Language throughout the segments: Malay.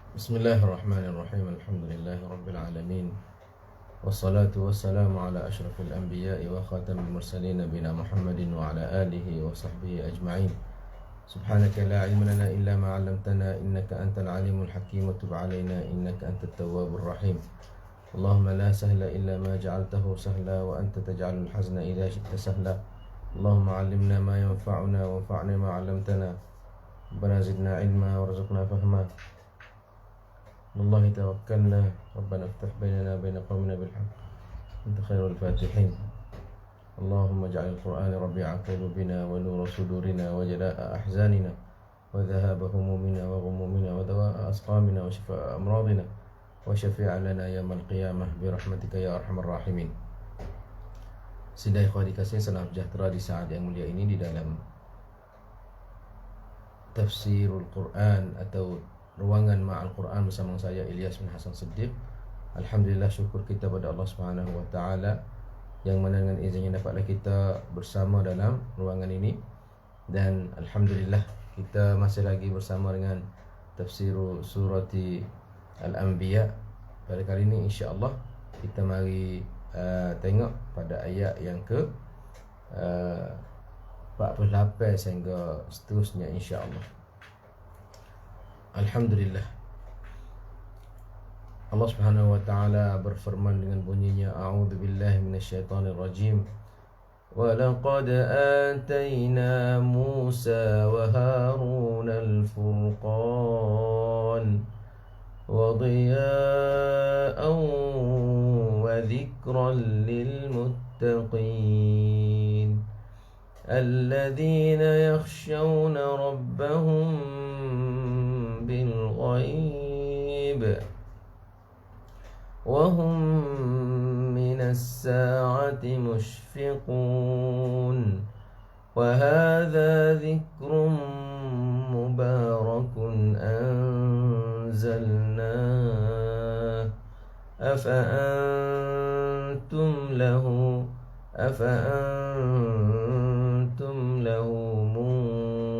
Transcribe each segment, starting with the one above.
Bismillahirrahmanirrahim. Alhamdulillahi rabbil alamin. Wassalatu wassalamu ala asyrafil anbiya'i wa khatamil mursalin nabiyina Muhammadin wa ala alihi wa sahbihi ajma'in. Subhanaka la ilma lana illa ma 'allamtana innaka antal alimul hakim wa tub 'alaina innaka antat tawwabur rahim. Allahumma la sahla illa ma ja'altahu sahla wa anta taj'alul hazna idza syi'ta sahla. Allahumma 'allimna ma yanfa'una wa anfa'na ma 'allamtana. Rabbana zidna 'ilma warzuqna fahma. والله توكلنا ربنا افتح بيننا وبين قومنا بالحق أنت خير الفاتحين اللهم اجعل القرآن ربيع قلوبنا ونور صدورنا وجلاء أحزاننا وذهاب همومنا وغمومنا ودواء أسقامنا وشفاء أمراضنا وشفيع لنا يوم القيامة برحمتك يا أرحم الراحمين. Sidai ikhwah dikasih salam sejahtera di saat yang mulia ini di dalam tafsirul Quran atau ruangan Ma'al Quran bersama saya Ilyas bin Hasan Siddiq. Alhamdulillah, syukur kita pada Allah Subhanahu wa taala yang mana dengan izinnya dapatlah kita bersama dalam ruangan ini, dan alhamdulillah kita masih lagi bersama dengan tafsir surati Al-Anbiya. Pada kali ini insya-Allah kita mari tengok pada ayat yang ke 48 sehingga seterusnya insya-Allah. Alhamdulillah, Allah Subhanahu wa taala berfirman dengan bunyinya, a'udzu billahi minasyaitonir rajim. Wa laqad atayna Musa wa Harun al-furqan wa diya'an wa dhikran lil muttaqin alladhina yakhshawna rabbahum بالغيب وهم من الساعة مشفقون وهذا ذكر مبارك أنزلناه أفأنتم له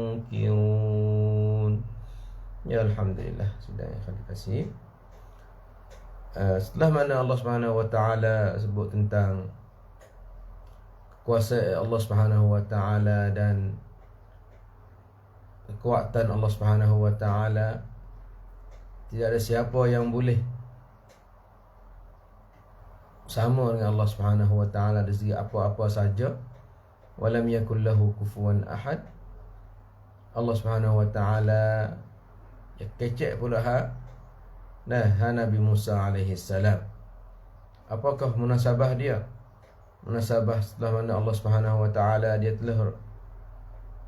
منكرون. Ya alhamdulillah, sudah yang akan dikasih. Setelah mana Allah Subhanahu wa taala sebut tentang kuasa Allah Subhanahu wa taala dan kekuatan Allah Subhanahu wa taala, tidak ada siapa yang boleh sama dengan Allah Subhanahu wa taala dari segi apa-apa saja. Walam yakul lahu kufuwan ahad. Allah Subhanahu wa taala ya kecek pula Nabi Musa alaihi salam. Apakah munasabah dia? Munasabah setelah mana Allah Subhanahu wa taala dia telah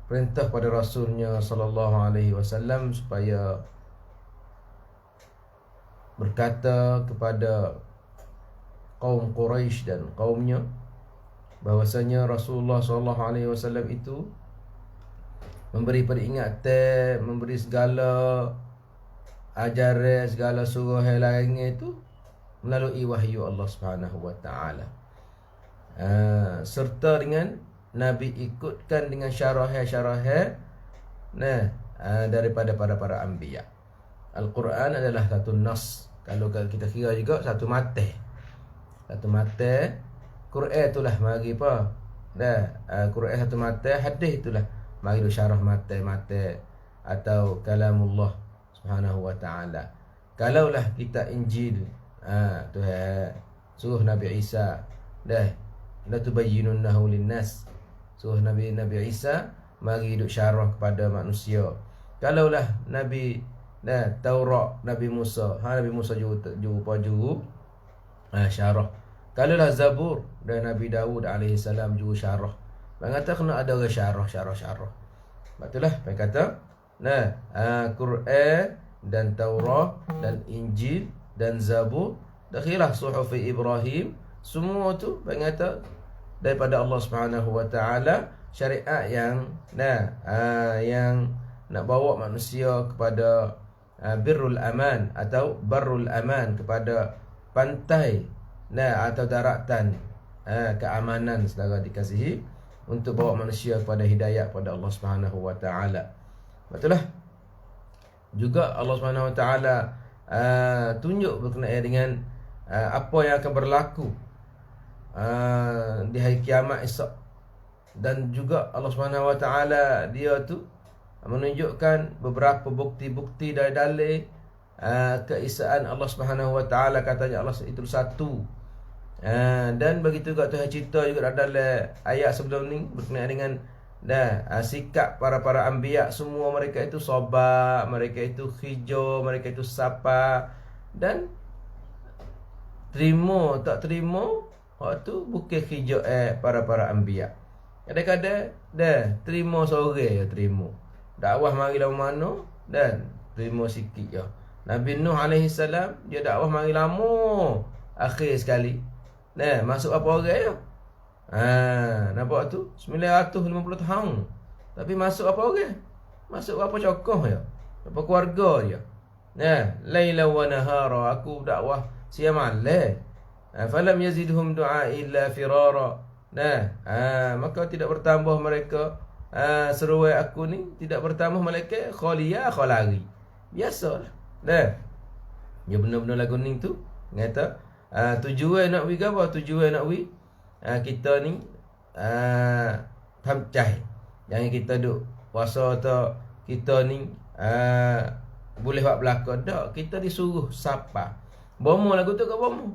perintah pada rasulnya sallallahu alaihi wasallam supaya berkata kepada kaum Quraisy dan kaumnya bahwasanya Rasulullah sallallahu alaihi wasallam itu memberi peringatan, memberi segala ajaran, segala suruh lainnya itu melalui wahyu Allah Subhanahu wa taala. Serta dengan Nabi ikutkan dengan syarah-syarah daripada para anbiya. Al-Quran adalah satu nas. Kalau kita kira juga satu mata. Satu mata. Quran itulah mari apa? Quran satu mata, hadis itulah mari syarah mata-mata atau kalamullah Subhanahu wa taala. Kalaulah kita Injil, Tuhan suruh Nabi Isa, la tubayyinunnahu linnas. Suruh Nabi Isa mari duk syarah kepada manusia. Kalaulah Nabi Taurat, Nabi Musa, Nabi Musa juru syarah. Kalaulah Zabur dan Nabi Dawud alaihi salam juru syarah. Mengata kena ada orang syarah. Itulah mereka kata Quran dan Taurat dan Injil dan Zabur, dakhilah suhuf Ibrahim, semua tu mengata daripada Allah Subhanahu wa taala, syariat yang nak bawa manusia kepada birrul aman atau barrul aman, kepada pantai atau daratan keamanan saudara dikasihi, untuk bawa manusia kepada hidayah kepada Allah Subhanahu wa taala. Betullah juga Allah Subhanahu wa taala tunjuk berkenaan dengan apa yang akan berlaku di hari kiamat esok. Dan juga Allah Subhanahu Wa Taala dia tu menunjukkan beberapa bukti-bukti dari dalil keesaan Allah Subhanahu Wa Taala, katanya Allah itu satu. Dan begitu juga Tuhan cerita juga dalam ayat sebelum ni berkenaan dengan sikap para anbiya. Semua mereka itu sabar, mereka itu hijau, mereka itu sapa, dan terima tak terima waktu bukan hijau para anbiya. Kadang-kadang terima sore ya terima. Dakwah mari lama mana dan terima sikit je. Nabi Nuh alaihi salam dia dakwah mari lama, akhir sekali. Masuk apa orang je? Nampak tu 950 tahun. Tapi masuk apa orang? Masuk apa cokoh je. Apa keluarga je. Laila wa nahara, aku dakwah siang malam. Falam yazidhum du'a illa firara. Maka tidak bertambah mereka seruai aku ni, tidak bertambah mereka khalia khalari. Biasalah. Dia benar-benar lagu ni tu kata tujuan nak wi ke apa? Tujuan nak wi kita ni pamcai. Jangan kita duk puasa atau kita ni boleh buat belakang. Tak, kita disuruh sapa. Bomo lagu tu ke bomo.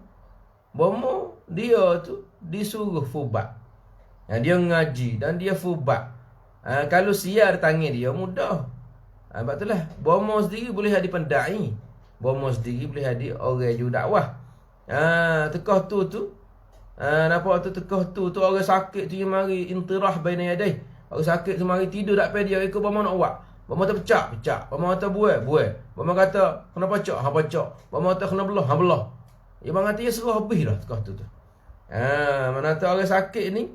Bomo dia tu disuruh fubat. Dia ngaji dan dia fubat. Kalau siar tangan dia mudah. Sebab itulah bomo sendiri boleh jadi pendai. Bomo sendiri boleh jadi orang ju dakwah. Tekah tu nampak tu tekah tu orang sakit tu yang mari intirah baina yadai. Orang sakit tu mari tidur tak payah dia ikut bomo nak buat. Bomo tu pecah. Bomo tu buat. Bomo kata kena pecah, pecah. Bomo tu kena belah, belah. Bang kata dia suruh habis dah tekah tu. Mana tahu orang sakit ni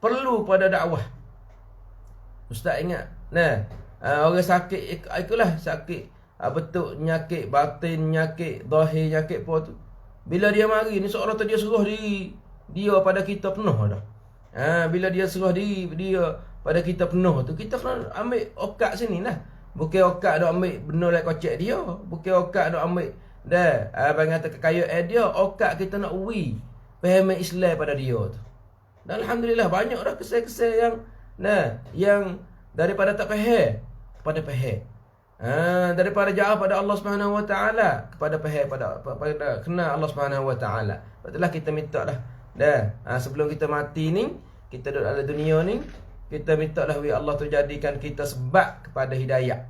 perlu pada dakwah. Ustaz ingat, orang sakit itulah sakit betul nyakit batin, nyakit zahir, nyakit apa tu. Bila dia mari ni seorang tu dia suruh diri dia pada kita penuh dah. Bila dia suruh diri dia pada kita penuh tu, kita kena ambil okat sini lah. Bukan okat nak ambil benda like kocek dia, bukan okat nak ambil abang kata kekayaan dia, okat kita nak faham Islam pada dia tu. Dan alhamdulillah banyak dah kesal-kesal yang daripada tak faham kepada faham. Daripada jauh pada Allah Subhanahu Wa Taala kepada faham pada kenal Allah Subhanahu Wa Taala. Patutlah kita minta dah. Sebelum kita mati ni, kita duduk dalam dunia ni, kita minta dah Allah tu jadikan kita sebab kepada hidayah.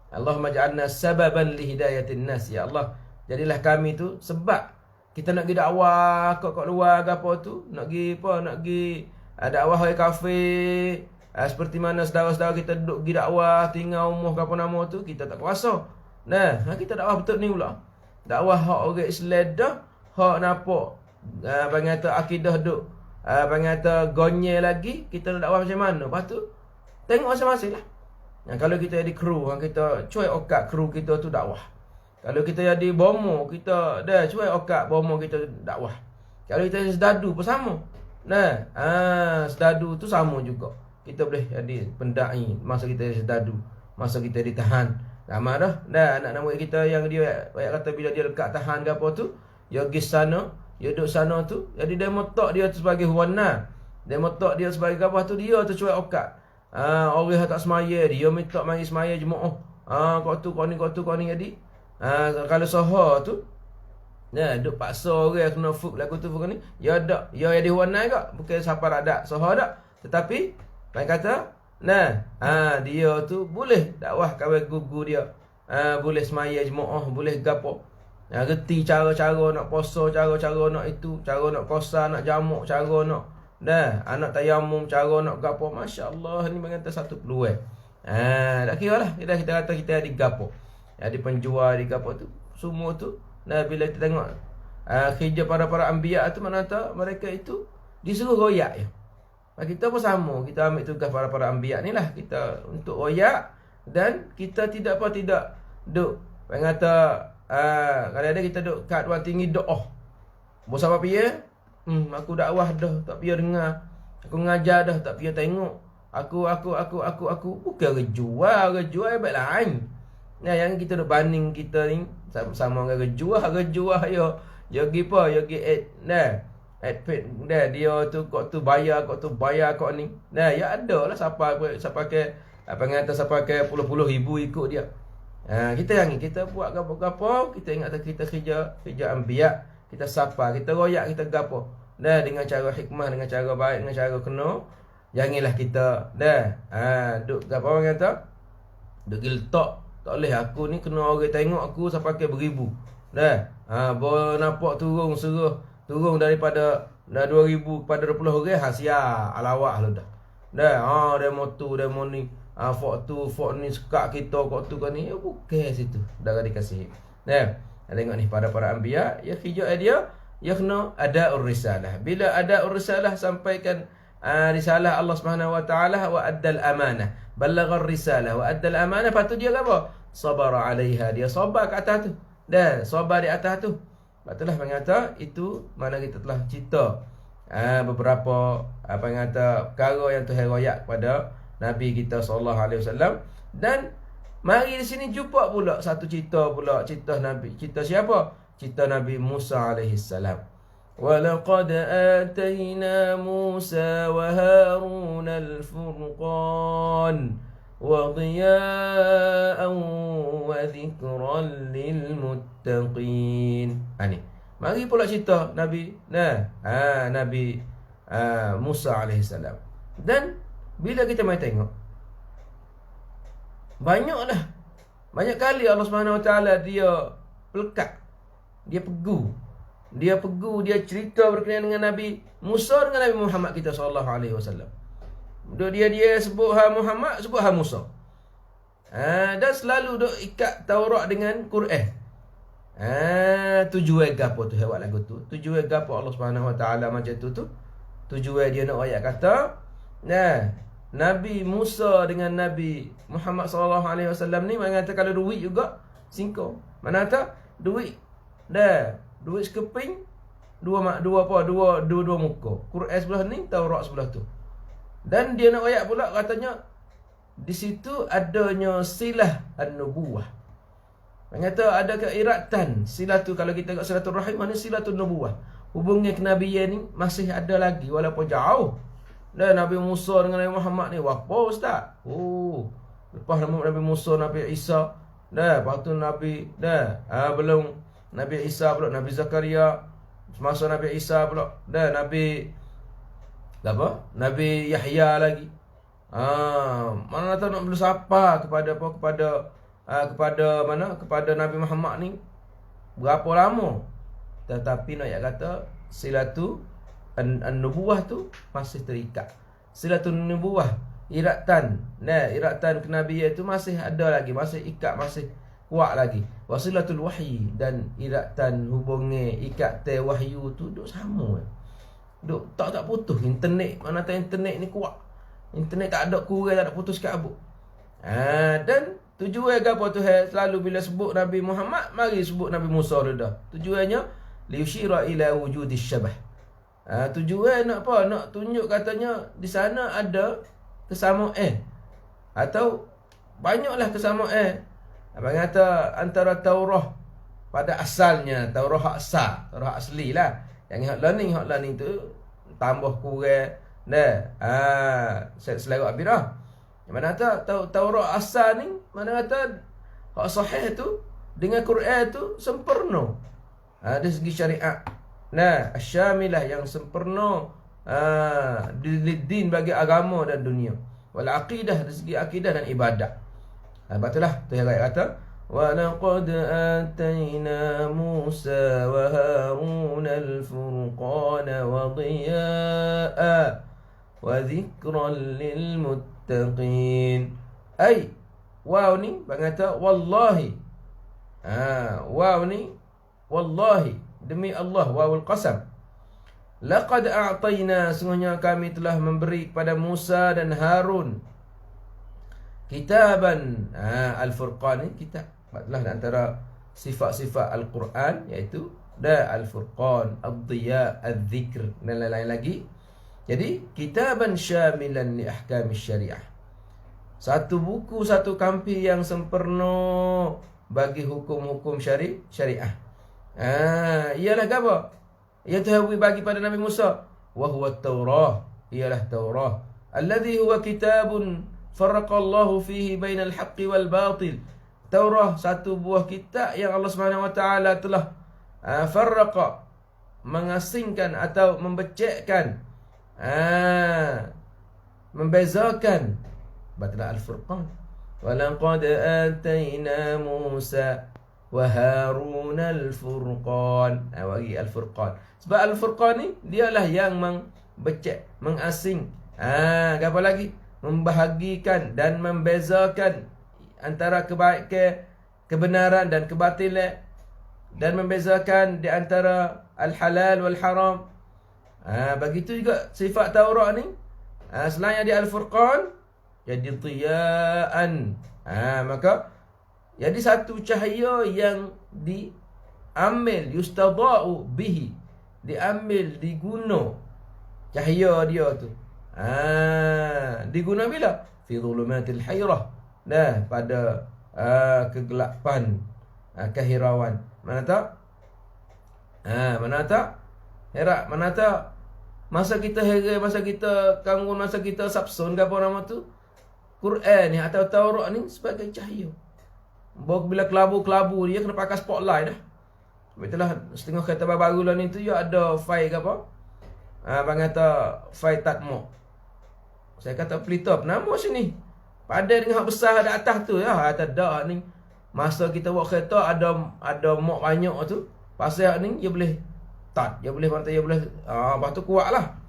Allahumma ja'alna sababan li hidayatin nas. Ya Allah, jadilah kami tu sebab kita nak pergi dakwah kat luar ke apa tu, nak pergi dakwah di kafe, seperti mana saudara-saudara kita duduk pergi dakwah tinggal umur ke apa nama tu, kita tak kuasa. Kita dakwah betul ni pula. Dakwah hak orang Islam dah, hak nampak abang kata akidah duk abang kata gonye lagi, kita nak dakwah macam mana? Lepas tu tengok masing-masing lah. Kalau kita jadi kru, kita cuai okat kru kita tu dakwah. Kalau kita jadi bomo, kita cuai okat bomo kita dakwah. Kalau kita jadi sedadu pun sama. Sedadu tu sama juga. Kita boleh jadi pendai masa kita jadi sedadu, masa kita ditahan. Lama dah. Anak-anak murid kita yang dia kata bila dia lekat tahan ke apa tu, dia pergi sana, dia duduk sana tu, jadi dia motok dia tu sebagai huwana. Dia motok dia sebagai apa tu, dia tu cuai okat. Orang tak semaya, dia minta mari semaya jemaah. Kau tu kau ni jadi. Kalau soha tu duk paksa orang kena fuk lagu tu fuk ni, ya dak, ya jadi warna juga, bukan siapa ada soha dak. Tetapi mai kata dia tu boleh dakwah kawan gugu dia. Boleh semaya jemaah, boleh gapo. Reti cara-cara nak puasa, cara-cara nak itu, cara nak puasa, nak jamak, cara nak anak tayamum, cara nak gapo. Masya-Allah, ni mengata satu peluang. Tak kira lah kita kata kita ada gapo. Ada penjual di gapo tu, semua tu. Bila kita tengok kerja para anbiya tu, mana tahu mereka itu disuruh royak je. Kita pun sama, kita ambil tugas para anbiya ni lah, kita untuk royak. Dan kita tidak duk kata kadang-kadang kita duk kat ruang tinggi doa. Bos apa pia? Aku dakwah dah tak pia dengar. Aku ngajar dah tak pia tengok. Aku bukan orang jual baik lain. Nah, yang kita duk banding kita ni sama dengan rejuah yo. Yo gi apa? Yo gi pet dia tu bayar kok ni. Nah, ya ada lah siapa ke apa ngata siapa ke puluh-puluh ribu ikut dia. Kita yang kita buat gapo-gapo, kita ingat kita kerja anbiya, kita sapa, kita royak, kita gapo. Dah dengan cara hikmah, dengan cara baik, dengan cara kena. Janganlah kita duk gapo orang kata? Duk giltok. Tak boleh aku ni kena orang tengok aku sampai ke beribu. Bawa nampak turun daripada 2,000 kepada 20 orang, sia alawak lah dah. Demo tu, demo ni. Fok ni suka kita kok tu kan ni bukan situ dah dikasih. Tengok ni para anbiya ya kerja dia ya kena ada risalah. Bila ada risalah sampaikan risalah Allah Subhanahu wa taala wa addal amanah. Ballagha risalah wa addal amanah, patut dia apa? Sabar alaiha, dia sabar kat atas tu. Sabar di atas tu. Patutlah mengata itu mana kita telah cerita beberapa apa kata perkara yang Tuhan royak kepada Nabi kita sallallahu alaihi wasallam. Dan mari di sini jumpa pula satu cerita Nabi. Cerita siapa? Cerita Nabi Musa alaihi salam. Wa laqad atayna Musa wa Harun al-furqan wa diya'an wa dhikran lil muttaqin. Ni. Mari pula cerita Nabi Nabi Musa alaihi salam. Dan bila kita mai tengok, banyak kali Allah Subhanahu Wa Taala dia pelekat, dia pegu, dia cerita berkenaan dengan Nabi Musa dengan Nabi Muhammad kita sallallahu alaihi wasallam. Dia sebut Muhammad, sebut Musa. Dan selalu duk ikat Taurat dengan Quran. Tujuan gapo tu buat lagu tu? Tujuan gapo Allah Subhanahu Wa Taala macam tu? Tujuan dia nak ayat kata, Nabi Musa dengan Nabi Muhammad sallallahu alaihi wasallam ni mengata kalau duit juga singkong. Mana kata duit sekeping dua muka. Quran sebelah ni, Taurat sebelah tu. Dan dia nak ayat pula katanya di situ adanya silah an-nubuwah. Mengata ada keiratan silah tu. Kalau kita kat silaturahim, mana silatul nubuwah, hubungan kenabian ni masih ada lagi walaupun jauh. Dan Nabi Musa dengan Nabi Muhammad ni apa ustaz? Lepas Nabi Musa, Nabi Isa. Lepas tu Nabi belum Nabi Isa pula, Nabi Zakaria. Semasa Nabi Isa pula Nabi Yahya lagi. Mana tahu nak bersapa kepada Nabi Muhammad ni berapa lama. Tetapi nak kata silatu an-nubuwah tu masih terikat. Silatun nubuwah, iratan kenabian itu masih ada lagi, masih ikat, masih kuat lagi. Wasilatul wahyi, dan iratan hubungi ikat wahyu tu duk sama. Duk tak putus. Internet, mana tahu internet ni kuat. Internet tak ada kurang, tak ada putus kat abuk. Dan tujuan apa tu selalu bila sebut Nabi Muhammad, mari sebut Nabi Musa dah. Tujuannya liusyira ila wujudis syabah. Tujuan nak apa? Nak tunjuk katanya di sana ada kesamaan, atau banyaklah kesamaan. Abang kata antara Taurah pada asalnya, Taurah Taurah asli lah. Yang hak learning tu tambah kurang selera abirah. Mana kata Taurah asal ni, mana kata hak sahih tu dengan Quran tu sempurna. Dari segi syariat. Asyamilah yang sempurna din bagi agama dan dunia. Wal aqidah, dari segi akidah dan ibadat. Betullah tu yang kata wa laqad atayna Musa wa Harun al-furqana wa diya'a wa dhikran lil muttaqin. Wow ni kata wallahi. Wow ni wallahi, demi Allah, wawul qasam. Laqad a'tayna, sungguhnya kami telah memberi kepada Musa dan Harun kitaban. Al-Furqan ni kitab. Maksudlah antara sifat-sifat Al-Quran, iaitu Al-Furqan, Ad-Diya, Ad-Dhikr dan lain-lain lagi. Jadi kitaban syamilan li ahkami syariah. Satu buku, satu kampi yang sempurna bagi hukum-hukum syariah. Ialah apa? Ia Tuhan bagi pada Nabi Musa. Wa huwa Taurah. Ialah Taurah. Alladhi huwa kitabun farraqallahu fihi bainal haqqi wal batil. Taurah satu buah kitab yang Allah Subhanahu wa taala telah farraqa, mengasingkan atau membecekkan, membezakan. Baca Al-Furqan. Walaqad atayna Musa wa Harun al-Furqan. Bagi Al-Furqan. Sebab Al-Furqan ni dialah yang membecek, mengasing. Apa lagi? Membahagikan dan membezakan antara kebenaran dan kebatilan, dan membezakan di antara al-halal wal haram. Begitu juga sifat Taurat ni. Selain di Al-Furqan, jadi tiyaan. Maka jadi satu cahaya yang diambil, yustada'u bihi, diambil, diguna cahaya dia tu. Diguna bila? Fi dhulumatil hayrah. Pada kegelapan, kehirauan. Mana tak? Mana tak? Herak, mana tak? Masa kita heran, masa kita kanggun, masa kita sabsun ke apa nama tu? Quran ni atau Taurat ni sebagai cahaya. Bila kelabu-kelabu dia kena pakai spotlight dah. Itulah setengah kereta baru lah ni tu ya ada fai ke apa? Abang kata fai tatmok. Saya kata pelita nama sini. Pada dengan besar ada atas tu ya. Atas dak ni. Masa kita buat kereta ada mok banyak tu. Pasal ni dia boleh tat. Dia boleh mata dia boleh lepas tu kuat lah.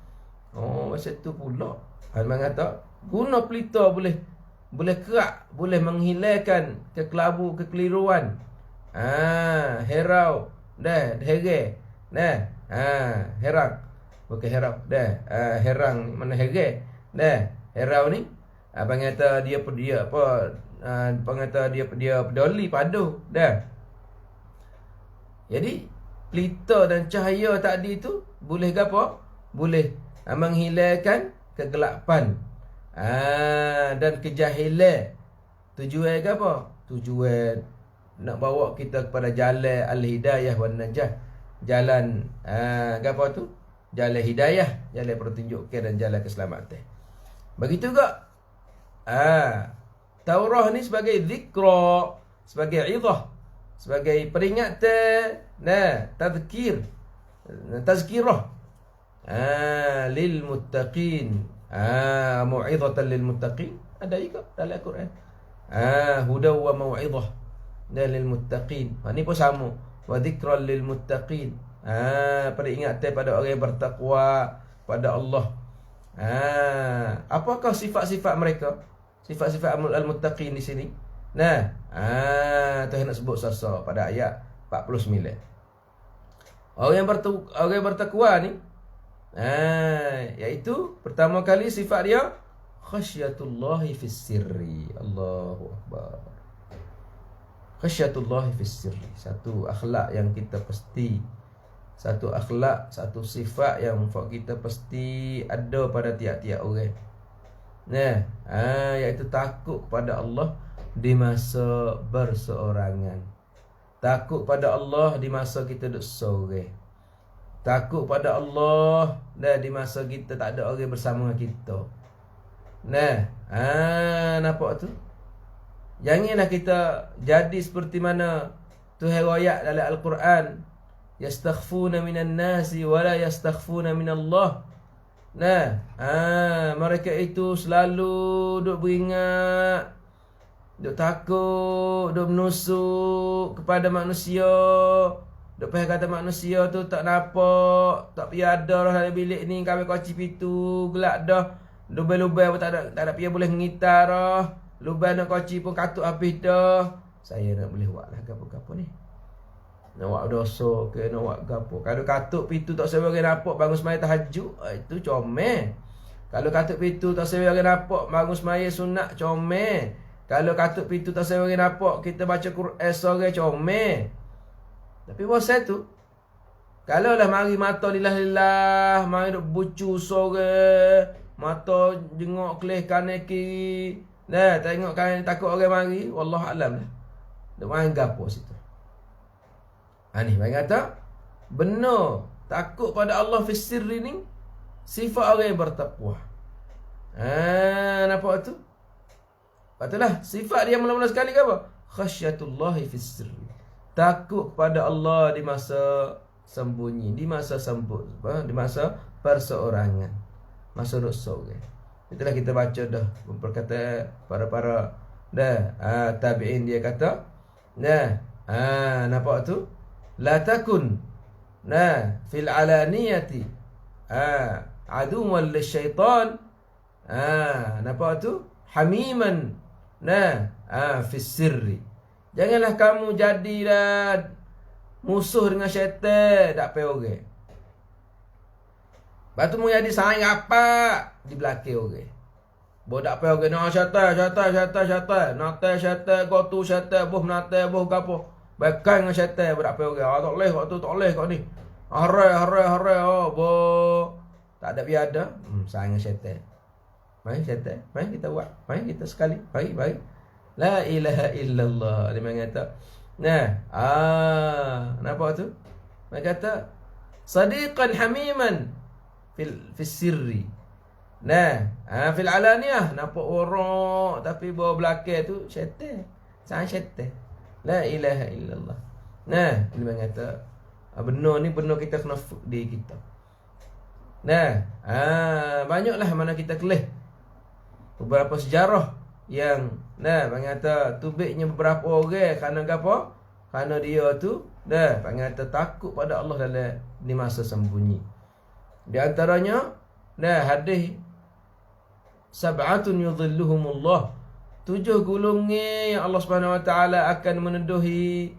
Macam tu pula. Abang kata guna pelita boleh kerak, boleh menghilangkan kekeliruan. Herau dah hege. Herang. Bukan herau dah. Herang mana hege. Herau ni abang kata dia apa? Abang kata dia peduli padu dah. Jadi pelita dan cahaya tadi tu boleh apa? Boleh menghilangkan kegelapan. Dan kejahilan. Tujuan ke apa? Tujuan nak bawa kita kepada jalan al-hidayah wan najah. Jalan apa tu? Jalan hidayah, jalan pertunjukan dan jalan keselamatan. Begitu juga Taurah ni sebagai zikra, sebagai izah, sebagai peringatan, tazkirah lil muttaqin. Mau'izatan lil muttaqin ada juga dalam Al-Quran. Hudaw wa mau'izah lil muttaqin. Ni pun sama. Wa dzikran lil muttaqin. Peringatan pada orang yang bertakwa pada Allah. Apakah sifat-sifat mereka? Sifat-sifat al-muttaqin di sini. Tuhan nak sebut sasa pada ayat 49. Orang yang bertakwa ni iaitu pertama kali sifat dia khasyatullahi fis sirri. Allahu akbar. Khasyatullahi fis sirri. Satu akhlak yang kita pasti, satu akhlak, satu sifat yang kita pasti ada pada tiap-tiap orang. Iaitu takut kepada Allah di masa berseorangan. Takut pada Allah di masa kita duduk seorang. Takut pada Allah di masa kita tak ada orang bersama kita. Nampak tu? Janganlah kita jadi seperti mana Tuhan royak dalam Al-Quran, yastakhfuna minan nasi wa la yastakhfuna minallah. Mereka itu selalu duk beringat, duk takut, duk menusuk kepada manusia. Duk payah kata manusia tu tak nampak, tak payah ada dah dalam bilik ni, kami kunci pintu, gelap dah. Lubang-lubang pun tak ada payah boleh ngitar dah. Lubang nak kunci pun katuk habis dah. Saya nak boleh buat lah gapo-gapo ni. Nak buat dosa ke, nak buat gapo. Kalau katuk pintu tak semua orang nampak bangun semaya tahajud, itu comel. Kalau katuk pintu tak semua orang nampak bangun semaya sunat, comel. Kalau katuk pintu tak semua orang nampak kita baca Quran sore, comel. Tapi pasal tu, kalau lah mari mata lillah, mari duk bucu sore, mata jengok kelih kanan kiri, tengok kan takut orang mari, wallahu alam lah. Duk main gapo situ. Ni bang kata benar takut pada Allah fi sirri ni sifat orang yang bertakwa. Nampak tu? Patutlah sifat dia mula-mula sekali ke apa? Khasyatullahi fi sirri. Takut pada Allah di masa sembunyi, di masa semput, di masa perseorangan, masa duk sorang. Itulah kita baca dah berkata para tabi'in dia kata, nampak tu? La takun fil alaniyati aduwwan lisyaitan. Nampak tu? Hamiman fis sirri. Janganlah kamu jadilah musuh dengan syaitan, tak payah orang. Lepas tu mau jadi saing apa di belakang orang. Bodak payah orang nak syaitan. Nate syaitan, gotu syaitan, boh nate, boh gapo. Baikkan dengan syaitan, bodak payah orang. Tak boleh kau tu, tak boleh kau ni. Harai, boh. Tak ada biada. Saing dengan syaitan. Mari syaitan, mari kita buat. Mari kita sekali. Mari. La ilaha illallah. Dia mengata. Nampak tu? Dia kata sadiqan hamiman fil sirri. Fil alaniyah nampak orang tapi bawa belakang tu syaitan. Sang syaitan. La ilaha illallah. Dia mengata benar ni benar kita kena di kita. Banyaklah mana kita kelih beberapa sejarah yang bang kata tubiknya beberapa orang kerana apa? Kerana dia tu bang kata takut pada Allah dalam di masa sembunyi. Di antaranya hadis sab'atun yudhilluhumullah, 7 golongan yang Allah Subhanahu Wa Taala akan meneduhi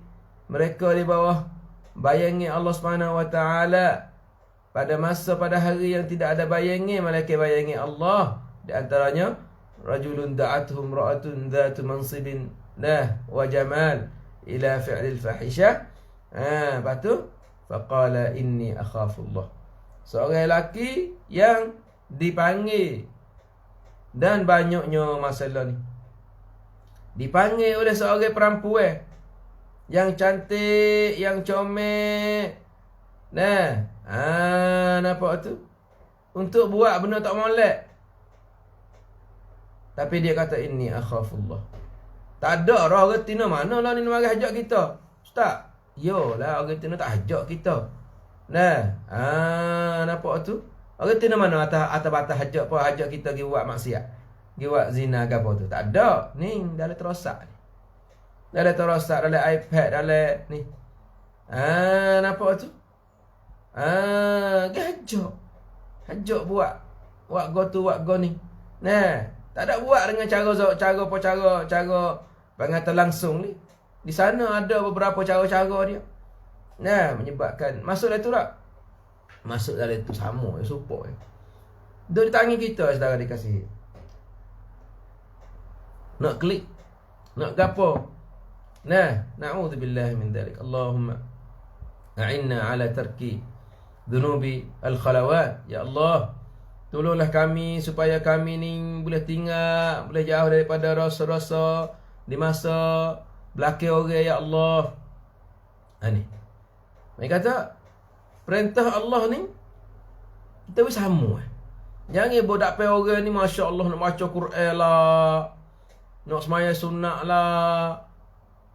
mereka di bawah bayangan Allah Subhanahu Wa Taala pada hari yang tidak ada bayangan malaikat bayangan Allah. Di antaranya rajulun da'atuhum ra'atun dhatu mansibin wa jamal ila fi'lil fahisha. Lepas tu faqala inni akhafullah. Seorang lelaki yang dipanggil dan banyaknya masalah ni. Dipanggil oleh seorang perempuan yang cantik, yang comel. Nampak tu? Untuk buat benda tak molek. Tapi dia kata inni akhafullah. Tak ada orang retina mana lah ni mari hajak kita. Ustaz. Yolah orang retina tak hajak kita. Nampak tu? Orang retina mana atas batas hajak apa hajak kita pergi buat maksiat. Pergi buat zina ke apa tu. Tak ada. Ni dalam terosak ni. Dalam terosak, dalam iPad, dalam ni. Nampak tu? Hajak. Hajak buat go tu, buat go ni. Tak ada buat dengan cara pengata langsung ni. Di sana ada beberapa cara-cara dia. Menyebabkan masuk dalam tu tak? Masuk dalam tu sama ya, support ya. Dia di tangan kita saudara dikasih. Nak klik, nak gapo. Na'udzubillahi min dzalik. Allahumma a'inna ala tarki dhunubi al-khalawat. Ya Allah, tolonglah kami supaya kami ni boleh tinggal, boleh jauh daripada rasa-rasa di masa belakang orang, ya Allah. Ni. Mereka kata perintah Allah ni kita boleh sama. Jangan bodak pe orang ni masya-Allah nak baca Quran lah, nak semaya sunat lah,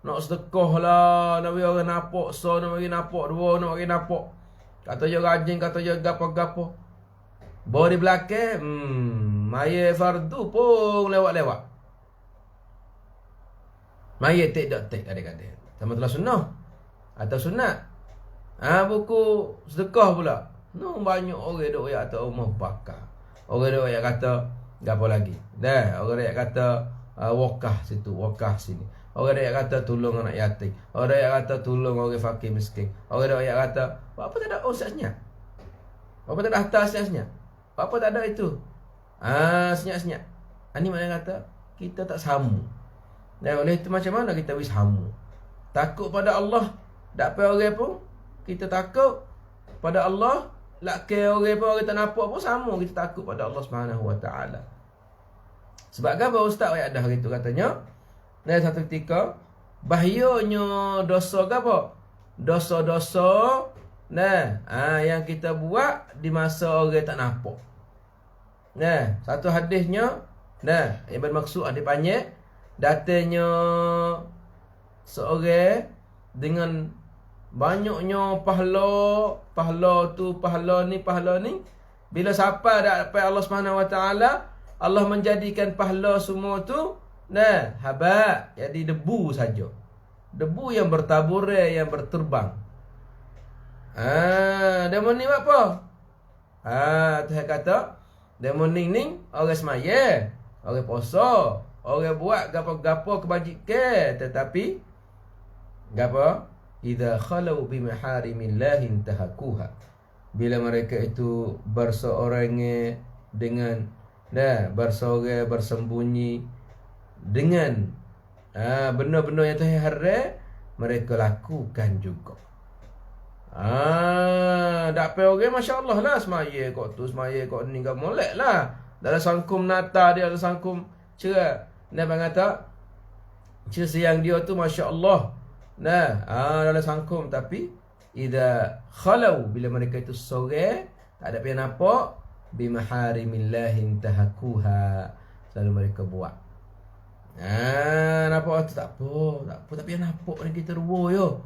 nak sedekah lah, nak bagi orang nampak so, nak bagi nampak dua, nak bagi nampak. Kata je rajin, kata je gapo-gapo. Bawa di belakang, maya fardu pun lewat-lewat. Maya tak adik-adik. Sama-sama sunnah atau sunat. Buku sedekah pula. Banyak orang duk ayat atas rumah bakar. Orang duk ayat kata gapo lagi. Orang ayat kata wakah situ, wakah sini. Orang ayat kata tolong anak yatim. Orang ayat kata tolong orang fakir miskin. Orang ayat kata apa tak ada senyap. Apa tak ada harta senyap. Apa tak ada itu. Senyap-senyap. Ini maknanya kata kita tak sama. Dan oleh itu macam mana kita bisa sama? Takut pada Allah. Tak apa orang pun. Kita takut pada Allah. Tak kira orang pun, orang tak nampak pun sama. Kita takut pada Allah Subhanahu Wa Taala. Sebab apa ustaz ayat dah gitu katanya? Nah, satu ketika bahayanya dosa ke apa? Dosa-dosa yang kita buat di masa orang tak nampak. Nah, satu hadisnya yang bermaksud ada panjang datanya seorang dengan banyaknya pahala ni bila siapa dapat Allah Subhanahu Wa Taala, Allah menjadikan pahala semua tu haba, jadi debu saja. Debu yang bertaburan, yang berterbang. Demon ni buat apa? Tuhan kata, demon ni orang semaya, orang puasa, orang buat gapo-gapo kebajikan, tetapi gapo? Idza khalau bi maharimillahi intahakuha. Bila mereka itu berseorangan dengan berseorang bersembunyi dengan benda-benda yang Tuhan haram, mereka lakukan juga. Dapat orang masya-Allah lah semaya kok tu, semaya kok ni, kau molek lah. Dalam sangkum nata dia, dalam sangkum cerah. Bang kata cerah siang dia tu masya-Allah. Dalam sangkum, tapi idza khalau, bila mereka itu sorang, tak ada yang nampak, bi maharimillahi intahakuha, selalu mereka buat. Nampak tu tak apa, tapi yang nampak ni kita ruo yo.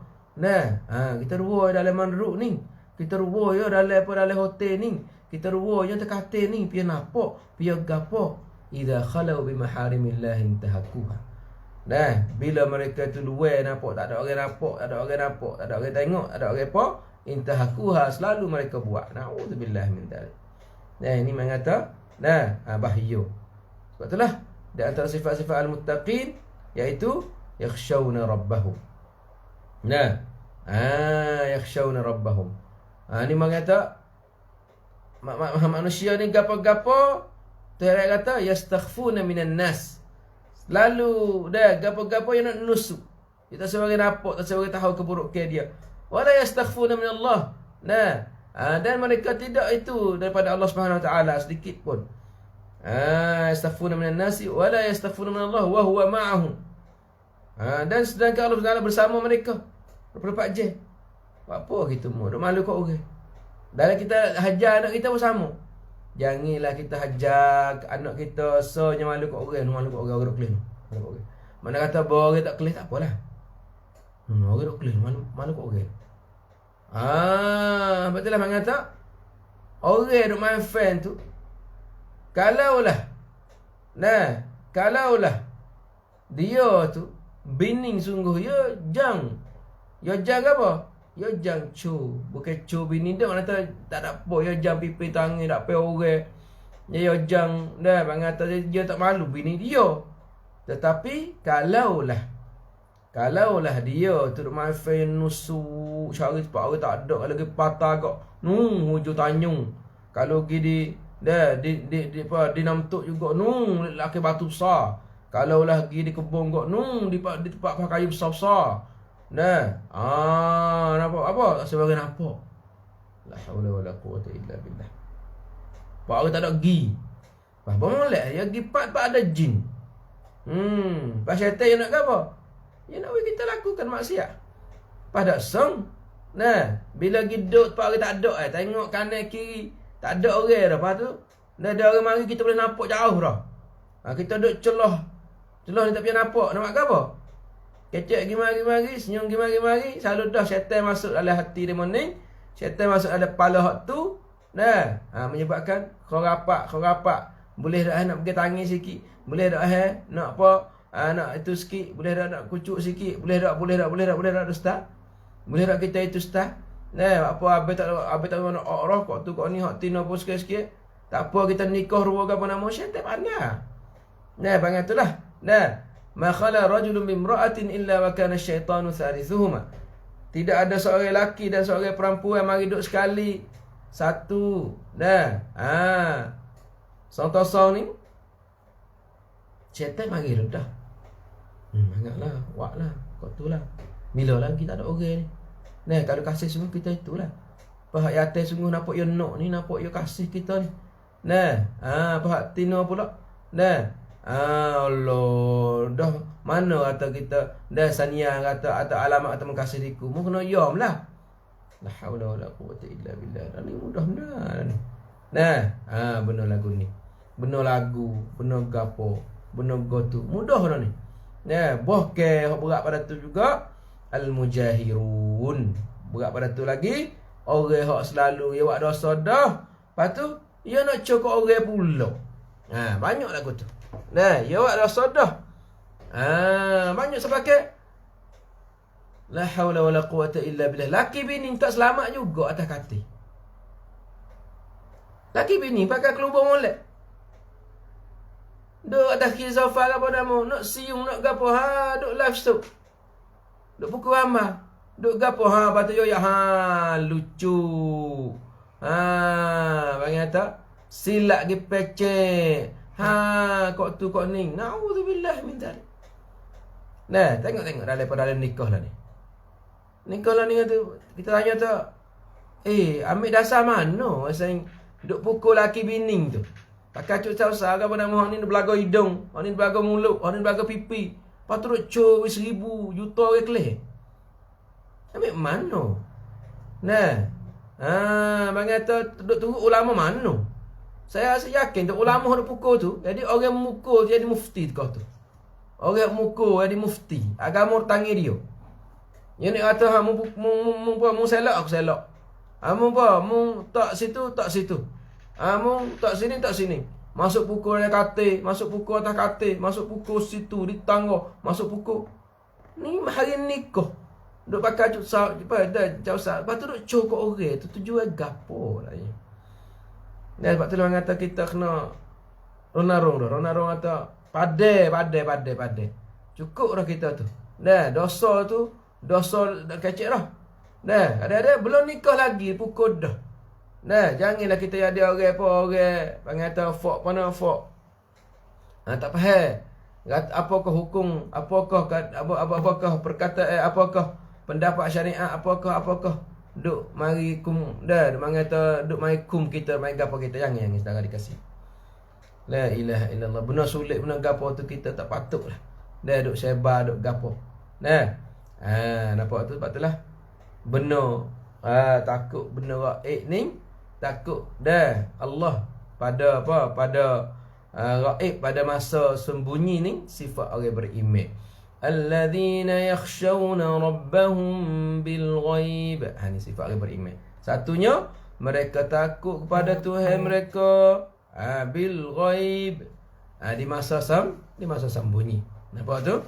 Kita ruo dalam mandruk ni. Kita ruo yo dalam hotel ni. Kita ruo yo tekate ni, pi nampak, pi gapo. Idza khalau bi maharimillahi intahakuha. Bila mereka tu luar nampak, tak ada orang nampak, tak ada orang tengok, tak ada orang apa, intahakuha, selalu mereka buat. Nauzubillah min dzalik. Ini mengata bahaya. Sebab itulah di antara sifat-sifat al-muttaqin iaitu yakhshawna rabbahum. Yakhshawna rabbahum. Ni mengata manusia ni gapo-gapo, Tuhan kata yastakhfuna minan nas. Lalu gapo-gapo yang nak nusuk. Kita sebagai nampak, tak sebagai tahu keburukan dia. Wala yastakhfuna min Allah. Dan mereka tidak itu daripada Allah Subhanahu Wa Taala sedikit pun. Yastakhfuna minan nasi wala yastakhfuna min Allah wa huwa ma'ahum. Dan sedangkan Allah Taala bersama mereka. 24 jam. Apa kita mau? Duk malu kat orang. Dalam kita hajar anak kita pun sama. Janganlah kita hajar anak kita sonya malu kat orang, malu kat orang duk clean. Mana kata bawa orang tak clean tak apalah. Orang duk clean, malu kat orang. Betul lah mengata orang duk main fan tu, kalaulah dia tu bining sungguh, ya jang apa? Ya jang cu, bukan cu bini dia kata tak ada apa, ya jang pipi tangan tak pe orang. Ya jang bang kata dia tak malu bini dia. Tetapi kalaulah dia tu main fan nusuk cari tempat orang tak ada, lagi patah kok hujung tanyung. Kalau pergi di namtuk juga laki batu besar. Kalau lah pergi di kebun kok di tempat kayu besar-besar. Nampak apa? Sebagai nampak. La haula wala quwata illa billah. Pak orang tak ada gi. Apa molek ya gi pat ada jin. Pas syaitan yang nak apa? Ya nak kita lakukan maksiat. Pada song. Bila giduk pak orang tak ada, tengok kanan kiri tak ada orang dah. Lepas tu ada orang mari kita boleh nampak jauh dah. Kita duduk celah ni tak payah nampak. Nampak ke apa? Kecek gimari-gimari, senyum gimari-gimari, selalu dah syaitan masuk dalam hati dia morning. Syaitan masuk dalam kepala hak tu. Menyebabkan kau rapak. Boleh dah nak pergi tangan sikit. Boleh dah nak apa? Nak itu sikit. Boleh dah nak kucuk sikit. Boleh dah ustaz. Boleh dah kita itu ustaz. Apa abang tak nak roh kok tu kok ni hak tino pun sikit-sikit. Tak apa kita nikah ruwa ke apa nama syaitan pandai. Panggil itulah. Ma khala rajulun bimra'atin illa wa kana asyaitanu thalithuhuma. Tidak ada seorang lelaki dan seorang perempuan mari duduk sekali. Satu. Song-tosong ni syaitan mari dah. Ingatlah, buatlah. Kau tu lah. Bila lagi tak ada orang ni. Kalau kasih sungguh kita itulah. Pahak yatim sungguh nampak ya nak ni, nampak ya kasih kita ni. Pahak tino pula. Allah, dah mana kata kita dah sania kata atau alamat atau mengkasiriku. Mu kena yom lah. La haula wala quwwata illa billah. Ni mudah-mudah ni. Nah, benar lagu ni. Benar lagu, benar gapo, benar gotu. Mudah dah ni. Nah, boh ke berat pada tu juga al-mujahirun. Berat pada tu lagi orang hak selalu dia buat dosa dah. Lepas tu dia nak cokok orang pula. Banyak lagu tu. Nah, dia buat dosa dah. Banyak sepakat. La haula wala quwwata illa billah. Laki bini tak selamat juga atas kata. Laki bini pakai kelubang molek. Duk atas khilafah apa nama, nak siung nak gapo duk live show. Duk pukul amal. Duk gapo patu yo lucu. Bang kata silap gi pecek. Kok tu kok ni. Nauzubillah min dzalik. Nah, tengok dalam nikah lah ni. Nikah lah ni kata kita tanya tak. Ambil dasar mana asal duk pukul laki bini tu. Pakai cuk sausa ke apa nama hang ni belaga hidung, hang ni belaga mulut, hang ni belaga pipi. Lepas tu duk cuk 1000 juta ke kelih. Ambil mana? Nah. Bang kata duk turut ulama mana? Saya yakin tu ulama duk pukul tu, jadi orang mukul jadi mufti dekat tu. Orang mukul jadi mufti. Agama tangi dia. Yang ni kata mu selak aku selak. Mu tak situ tak situ. Mu tak sini. Masuk pukul atas katil, masuk pukul atas katil, masuk pukul situ di tangga, masuk pukul. Ni hari nikah. Duk pakai jauh lepas tu duk cokok orang tu tujuan gapo lah ni. Dan sebab tu orang kata kita kena ronarong kata padai. Cukup dah kita tu. Dah dosa dah kecek dah. Dah ada belum nikah lagi pukul dah. Dah janganlah kita ada orang kata fok mana fok. Tak faham. Apakah hukum, apakah perkataan, apakah pendapat syariat, apakah duk mari kum dah mangata duk mai kum kita mai gapo kita jangan saudara dikasih. La ilaha illallah. Benar sulit benar gapo tu kita tak patutlah. Dah duk sebar duk gapo. Nah. Nampak tu sebab itulah benar takut benar ni takut dah Allah pada apa pada gaib pada masa sembunyi ni sifat orang beriman. Alladzina yakhshawna rabbahum bil ghaib. Ni sifat orang beriman. Satunya mereka takut kepada Tuhan mereka bil ghaib. Di masa sembunyi. Nampak tu?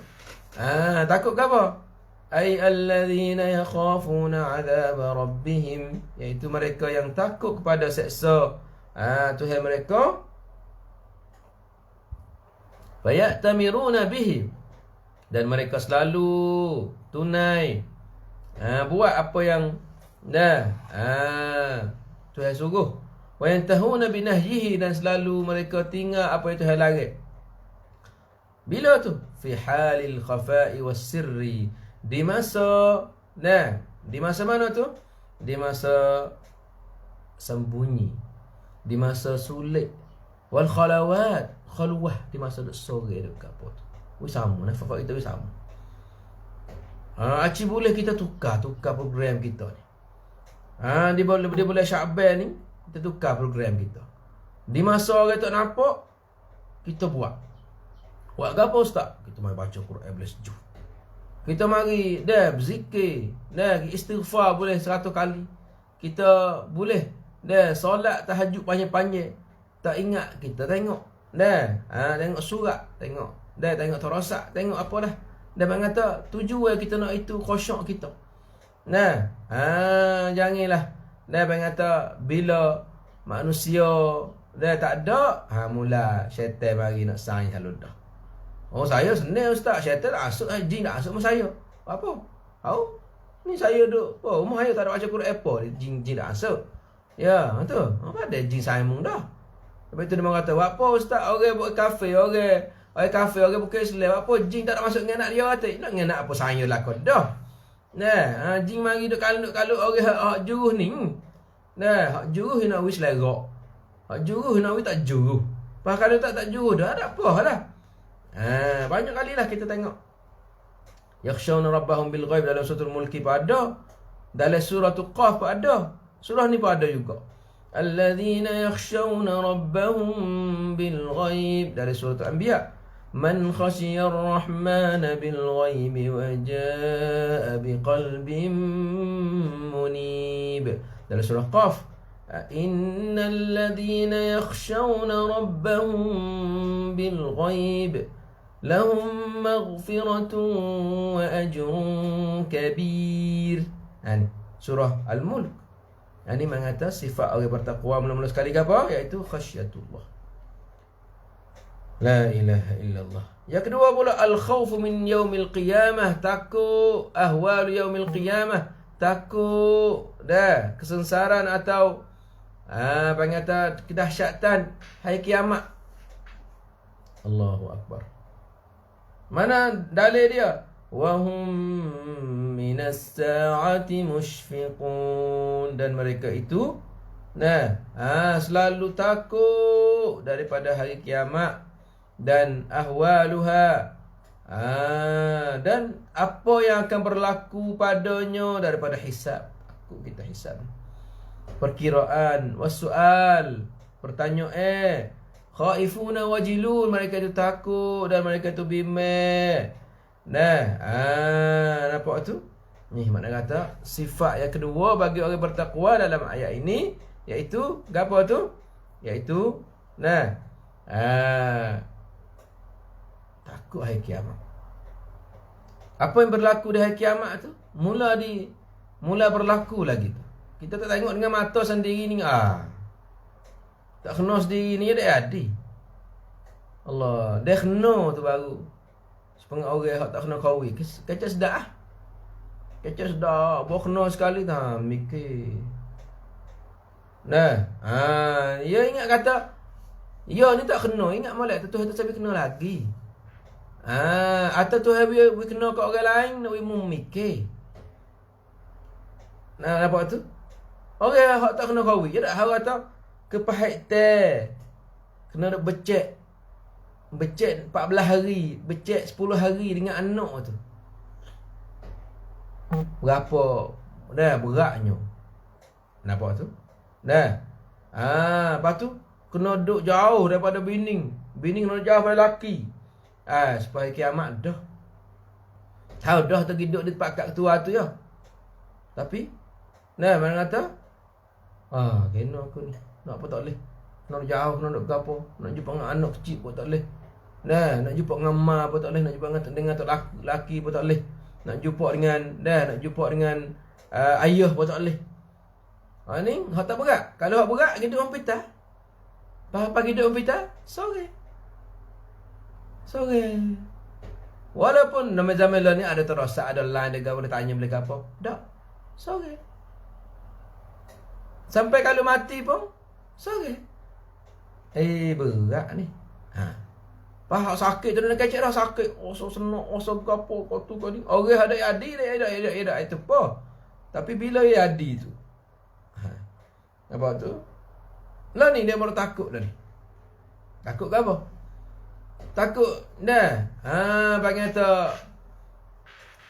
Takut ke apa? Ay alladzina yakhafuna 'adzab rabbihim, iaitu mereka yang takut kepada seksa Tuhan mereka. Fayatamiruna bihi, dan mereka selalu tunai buat apa yang Tuhan suruh. Wa yantahuna binahyihi, dan selalu mereka tinggal apa yang Tuhan larang. Bila tu? Fi halil khafa'i was sirri, di masa mana tu? Di masa sembunyi, di masa sulit. Wal khalawat, khalwah, di masa duk sore duk apa tu. Sama nafkah kita sama. Aci boleh kita tukar program kita ni. Dia boleh Syaban ni kita tukar program kita. Di masa orang tak nampak kita buat apa ustaz? Kita mari baca Quran belas juz. Kita mari berzikir, istighfar boleh 100 kali. Kita boleh solat tahajud panjang-panjang. Tak ingat kita tengok. Tengok surat, tengok terasak, tengok apa dah. Dan bang kata tujuan kita nak itu khusyuk kita. Janganlah. Bang kata bila manusia tak ada, mula syaitan mari nak saing halus dah. Saya senang ustaz, syaitan tak asuk, jin tak asuk sama saya. Apa? Ni saya duk rumah saya tak ada baca Quran apa, jin tak asuk. Ya, tu. Apa ada jin saimung dah. Lepas tu dia kata, apa ustaz, orang buat kafe, orang bukan Islam, apa jin tak nak masuk dengan anak dia kata. Nak dengan anak apa saya lakon dah. Jin mari duk kalut orang hak juruh ni. Hak juruh nak wis lerak. Hak juruh nak wis tak juruh. Pas kalau tak juruh dah ada apa dah. Banyak kali lah kita tengok. Yakhshawna rabbahum bil ghaib dalam surah Al-Mulk pun ada. Dalam surah Qaf pun ada. Surah ni pun ada juga. Alladzina yakhshawna rabbahum bil ghaib dari surah Al-Anbiya. Man khashiyar rahmana bil ghaib wa jaa biqalbin munib. Dalam surah Qaf. Innal ladzina yakhshawna rabbahum bil ghaib lahum maghfiratun wa ajrun kabir. Surah Al-Mulk. Ini mengatakan sifat orang bertakwa mula-mula sekali apa? Iaitu khasyatullah. La ilaha illallah. Yang kedua pula al-khawfu min yaumil qiyamah, takut ahwal yaumil qiyamah, takut kesengsaraan atau pengata kedahsyatan hari kiamat. Allahu akbar. Mana dalil dia? Wa hum minas sa'ati mushfiqun, dan mereka itu selalu takut daripada hari kiamat dan ahwaluha, dan apa yang akan berlaku padanya daripada hisab. Kita hisab, perkiraan, wasu'al, pertanyaan, khaifuna wajilun, mereka itu takut dan mereka itu bimbang. Nampak tu? Ni makna kata sifat yang kedua bagi orang bertakwa dalam ayat ini, iaitu apa tu? Iaitu takut hari kiamat. Apa yang berlaku di hari kiamat tu mula berlaku lagi tu. Kita tak tengok dengan mata sendiri ni. Tak kena sendiri ni dia ada. Allah, dia kena tu baru. Sepengah orang yang tak kena kahwin, kacau sedap. Kacau sedap, bawa kena sekali tak mikir. Ya ingat kata, ya ni tak kena, ingat molek tu Tuhan tak sampai kena lagi. Atau Tuhan we kena kat orang lain, nak we mikir. Nampak tu? Orang yang tak kena kahwin, dia tak harap tau kepahit teh. Kena nak becek 14 hari, becek 10 hari dengan anak tu. Berapa beratnya. Nampak tu? Lepas tu kena duduk jauh daripada bini. Bini kena jauh daripada lelaki. Supaya kiamat dah. Tahu dah pergi duduk di tempat kat ketua tu ya. Tapi mana kata? Kena aku ni. Nak apa tak boleh. Nak jauh, nak duduk ke apa. Nak jumpa dengan anak kecil pun tak boleh. Nak jumpa dengan mak pun tak boleh. Nak jumpa dengan tok laki pun tak boleh. Nak jumpa dengan ayah pun tak boleh. Ni hak tak berat. Kalau hak berat kita orang pita. Pagi duduk pita, sore. Walaupun nama zaman ni ada terosak, ada line, ada boleh tanya boleh apa. Tak. Sore. Sampai kalau mati pun sore. Berat ni. Hak sakit tu nak kecek dah sakit. Senok, gapo kau tu kau ni. Orang ada adi dah itu apa. Tapi bila dia adi tu. Apa tu? Lah ni dia baru takut dah ni. Takut ke apa? Takut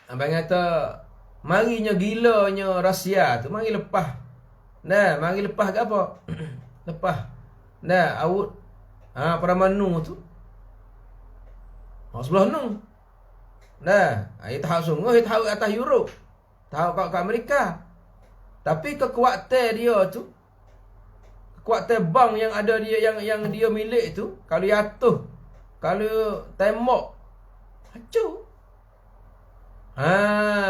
Abang kata marinya gilanya rahsia tu mari lepas. Mari lepas ke apa? Lepas. Awut Paramanu tu. Sebelah nu. Dia tahu sungguh, dia tahu atas Europe. Tahu kat Amerika. Tapi kekuatan dia tu, kekuatan bank yang ada dia yang dia milik tu, kalau jatuh, kalau tembok, hancur.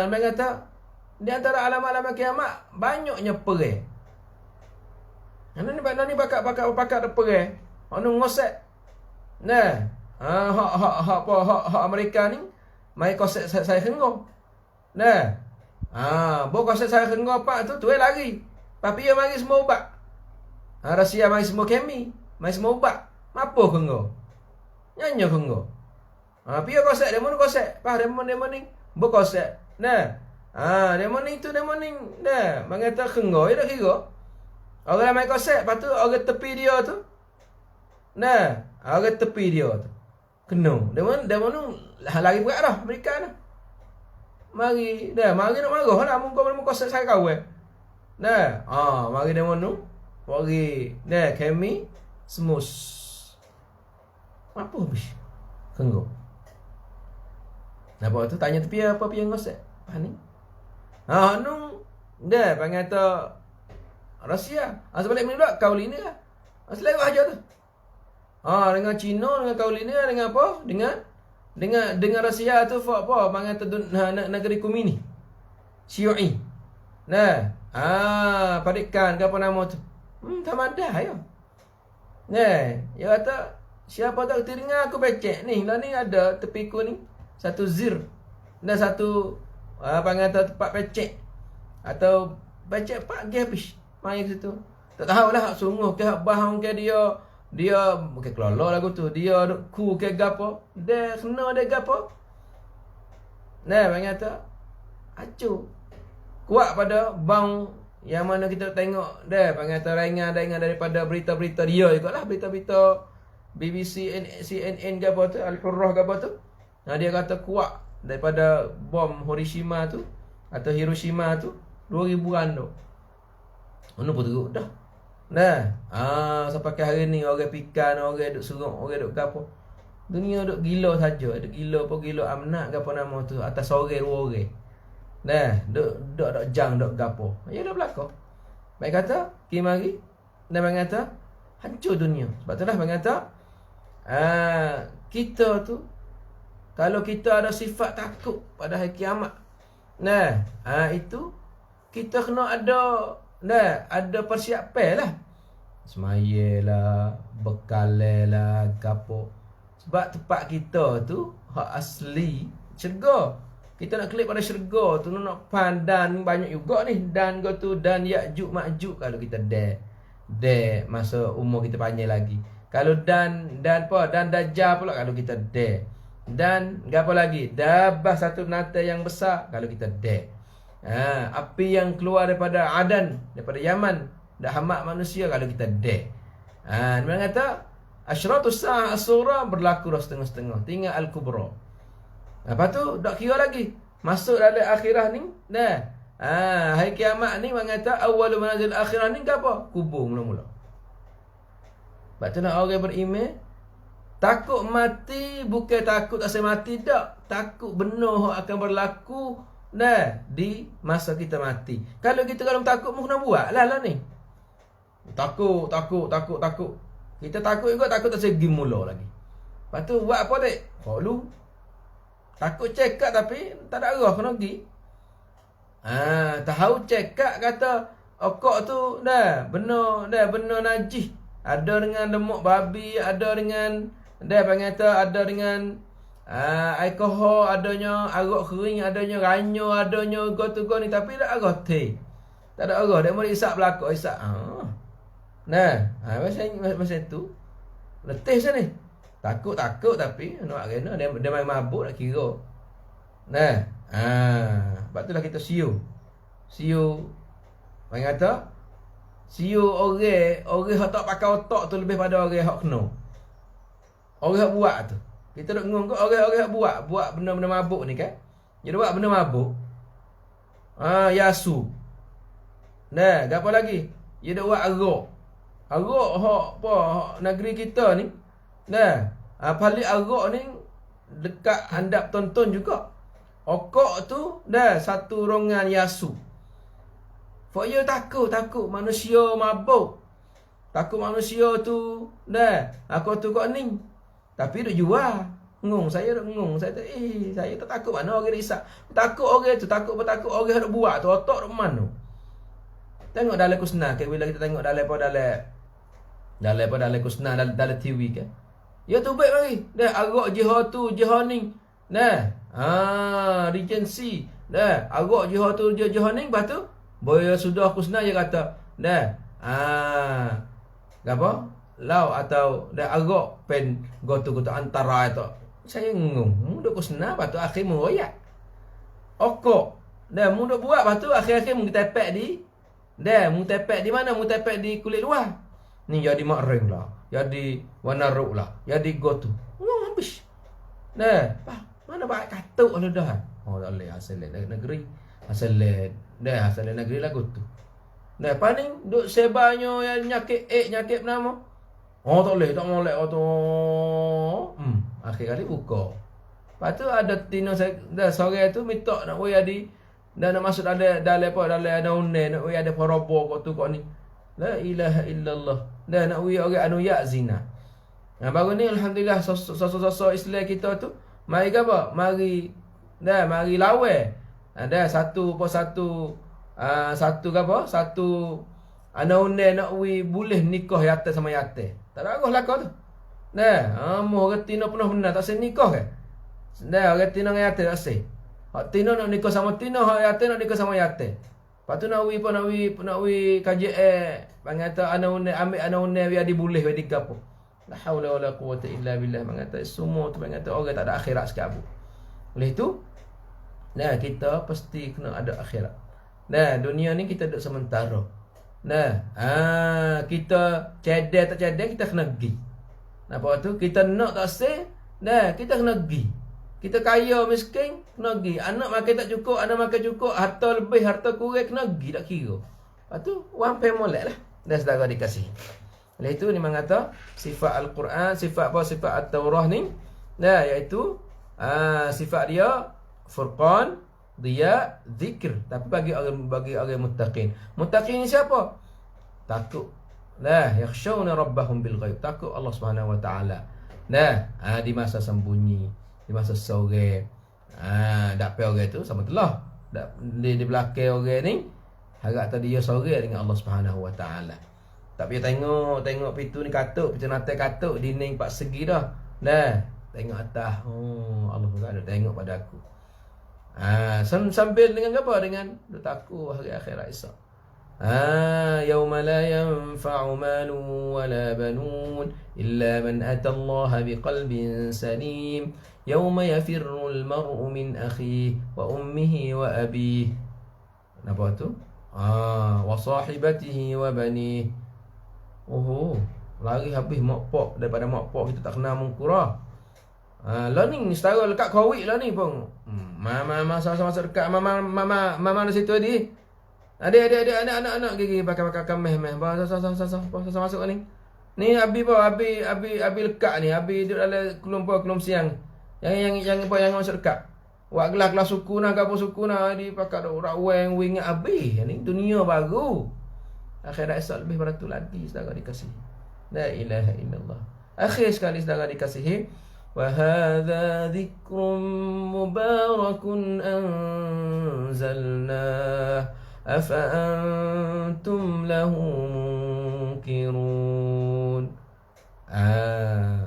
Mereka kata di antara alamat-alamat kiamat banyaknya perang. Ni pakak perang. Anu ngosek. Hak Amerika ni mai kosek saya henggo. Bo kosek saya henggo pak tu lari. Tapi dia mari semua ubat. Rusia mari semua kemi, mari semua ubat. Mapo henggo? Nyanyo henggo. Dia kosek demo kosek. Pak demo ni bo kosek. Demo ni tu demo ni. Mangata henggo dia dah kira. Orang mai kosek, lepas tu orang tepi dia tu. Orang tepi dia tu. Kena. Dia mana lari berat dah Amerika dah. Mari nak marah lah muka saya kawan. Nah, mari dia mana? Mari kami semus. Apa habis? Kenggo. Napa tu tanya tepi apa pian ngosek? Ni. Dah panggil tu Rusia. Sebalik ni pula kau lini lah. Selewah aja tu. Dengan Cina, dengan kau lini dengan apa? Dengan Rusia tu apa? Panggil tu negeri komuni. Syi'i. Nah, padikan ke apa nama tu? Tamadah ya. Nah, dia kata siapa tak kerti dengar aku becek ni. Lah ni ada tepi ku ni satu zir dan satu panggil tu tempat becek atau becek pak ge habis. Mai ke situ. Tak tahulah hak sungguh ke hak bahang ke dia bukan kelolo lagu tu. Dia duk ku ke gapo? Dia kena dia gapo? Nah, panggil tu acu. Kuat pada bang yang mana kita tengok dah panggil taringan daripada berita-berita dia jugalah, berita-berita BBC, CNN ke apa tu, Al-Hurrah ke apa tu. Dia kata kuat daripada bom Hiroshima tu atau Hiroshima tu 2000-an tu. Mana pun teruk dah. Sampai hari ni orang pikan, orang duk serong, orang duk gapo. Dunia duk gila saja, duk gila apa gila amnak ke apa nama tu atas orang dua orang. Duk jang duk gapo. Ya dah berlaku. Baik kata, ki mari dan mengata hancur dunia. Sebab itulah mengata kita tu kalau kita ada sifat takut pada hari kiamat. Itu kita kena ada persiapan lah. Semayalah, bekalalah, gapo. Sebab tempat kita tu hak asli syurga. Kita nak klik pada syurga tu nak pandan banyak juga ni. Dan go tu dan Ya'juj Ma'juj kalau kita masa umur kita panjang lagi. Kalau dan Dajjal pula kalau kita dan apa lagi? Dabah satu binatang yang besar kalau kita api yang keluar daripada Adan, daripada Yaman, dah hamak manusia kalau kita dia kata asyratus sa'ah as-sughra berlaku dah setengah-setengah. Tinggal al-kubra. Lepas tu tak kira lagi. Masuk dalam akhirah ni. Hari kiamat ni orang kata awal manazil akhirah ni apa? Kubur mula-mula. Sebab tu nak orang beriman takut mati bukan takut tak saya mati tak. Takut benar akan berlaku di masa kita mati. Kalau kita takut mu kena buat lah ni. Takut. Kita takut juga takut tak segi mula lagi. Lepas tu buat apa dek? Lu takut cekak tapi tak ada arah kena pergi. Tahu cekak kata okok tu benar najis. Ada dengan lemak babi, ada dengan ada dengan alkohol, adanya arak kering, adanya ranyo, adanya go ni tapi tak arah teh. Tak ada arah, dia mau isap belakang, isap. Masa tu letih sana ni. Takut tapi nak kena dia main mabuk nak kira. Sebab itulah kita siu. Orang kata siu orang hak tak pakai otak tu lebih pada orang hak kena. Orang hak buat tu. Kita duk ngong orang hak buat benda-benda mabuk ni kan. Dia buat benda mabuk. Yasu. Gapo lagi? Dia duk buat arak. Arak hak negeri kita ni. Paling arak ni dekat handap tonton juga. Okok tu satu rongan yasu. Fak ya takut manusia mabuk. Takut manusia tu aku tu kok ni. Tapi duk jual. Saya tak takut mana orang risau. Takut orang tu, takut orang duk buat tu otak duk mana. Tengok dalam kusna ke bila kita tengok dalam kusna dalam TV kan. Ya tu baik lagi. Arak jihad tu, jihad ni. Regency. Arak jihad tu, jihad ni. Lepas tu boya sudah kusna dia kata. Apa? Lau atau arak pen gotu antara itu. Saya ngong. Mudah kusna lepas tu akhir meroyak. Okok. Mudah buat lepas tu akhir-akhir mengtepek di. Mengtepek di mana? Mengtepek di kulit luar. Ni jadi makreng lah. Jadi warna ruk lah. Jadi gotu. Habis. Nah, mana baik katuk kalau dah. Oh tak boleh asal negeri. Asal negeri lagu tu. Nah, paling duk sebanyo yang nyakit nyakit nama. Oh tak boleh oh tu. Akhir kali buka. Lepas tu ada tino saya dah sore tu minta nak we adi dah nak masuk dalam ada unne nak we ada parobo kau tu kau ni. La ilaha illallah. Dah nak we orang anu ya zina. Nah baru ni alhamdulillah sosok Islam kita tu mari apa? Mari lawe. Ada satu ana unne nak we boleh nikah yate sama yate. Tak ada lah tu. Nah, mu orang tino penuh benar tak sen nikah ke? Dah orang tino dengan yate tak sen. Hak tino nak nikah sama tino, hak yate nak nikah sama yate. Lepas tu nak we kaji mengata ana unne ambil ana unne biar diboleh we digapo. La haula wala quwata illa billah. Mengata semua tu mengata orang tak ada akhirat sekabu. Oleh itu, nah kita pasti kena ada akhirat. Nah, dunia ni kita duduk sementara. Nah, kita cedek tak cedek kita kena pergi. Apa tu? Kita nak tak say, nah kita kena pergi. Kita kaya miskin kena pergi. Anak makan tak cukup, anak makan cukup, harta lebih, harta kurang kena pergi tak kira. Lepas tu wang pay molek lah. Dan saudara dikasih. Oleh itu ni mengata sifat Al-Quran, sifat At-Taurah ni, nah iaitu sifat dia Furqan, dia zikr. Tapi bagi orang muttaqin. Muttaqin ni siapa? Takut. Nah, yakhshawna rabbahum bil ghaib. Takut Allah Subhanahu wa taala. Nah, di masa sembunyi, di masa sore. Dak pe orang tu sama telah. Di belakang orang ni harap tadi dia sore dengan Allah Subhanahu wa taala. Tapi tengok pintu ni katuk, pintu natai katuk, dinding 4 segi dah. Nah, tengok atas. Oh, Allah Subhanahu tengok pada aku. Sambil dengan apa? Dengan takut hari akhirat esok. Yauma la yanfa'u malun wala banun illa man ata Allah biqalbin salim. Yauma yafirru al-mar'u min akhihi wa ummihi wa abihi. Apa tu? Wa sahibatihi wa banihi. Lari habis mak pok, daripada mak pok kita tak kenal mengkurah. Lah ni setara dekat Covid lah ni pun. Mama masa dekat mama di situ tadi. Adik anak-anak gigi pakai meh. Bahasa masuk ni. Ni abi lekat ni, abi duduk dalam kelum siang. Yang masuk dekat. Wak gelas suku nak apa suku nak di pakai rak weng abi. Ni dunia baru. Akhirat esok lebih pada tu lagi saudara dikasihi. La ilaha illallah. Akhir sekali saudara dikasihi. وهذا ذكر مبارك أنزلناه أفأنتم له منكرون.